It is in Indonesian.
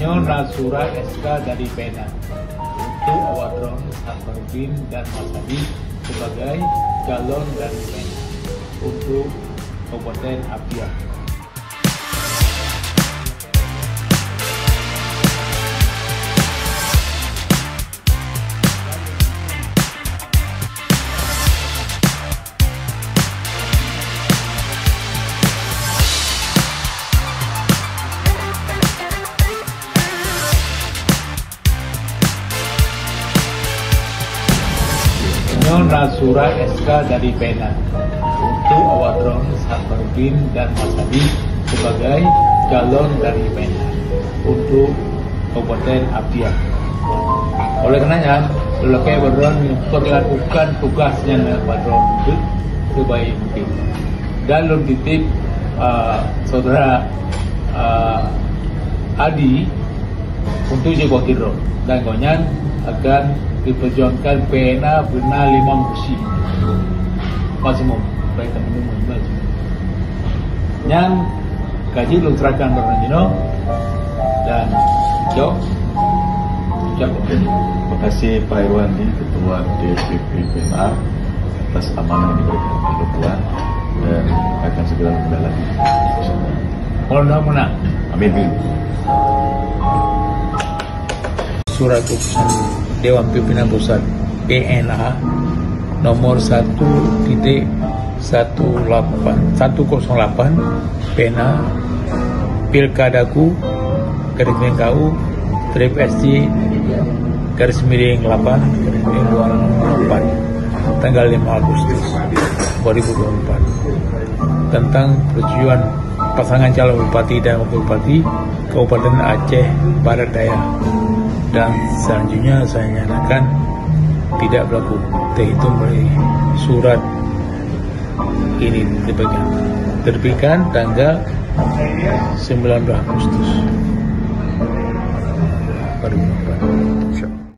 Nyonya surat SK dari Pena untuk Awadron Safarudin dan Mas Adi sebagai calon dari Pena untuk Kabupaten Apia. Nyonya surat SK dari Pena untuk Awadron Safarudin dan Mas Adi sebagai calon dari Pena untuk Kabupaten Apia. Oleh karenanya, Lelaki Awadron memperlakukan tugasnya Awadron itu sebaik mungkin. Dan belum titip saudara Adi untuk jadi wakil dan kawannya akan diperjuangkan Pena benar 5 kursi maksimum baik teman-teman yang kaji belum serahkan Bernardino dan Jo. Terima kasih Pak Irwandi, Ketua DPP Pena atas amanah yang diberikan oleh Tuhan dan akan segera menjalani. Mohon menang. Amin. Surat keputusan Dewan Pimpinan Pusat PNA nomor 1.108 Pena Pilkadaku garis miring KU Trip SC garis miring 8 garis miring 2024 tanggal 5 Agustus 2024 tentang persetujuan pasangan calon bupati dan wakil bupati Kabupaten Aceh Barat Daya, dan selanjutnya saya nyatakan tidak berlaku terhitung dari surat ini diterbitkan tanggal 19 Agustus 2024.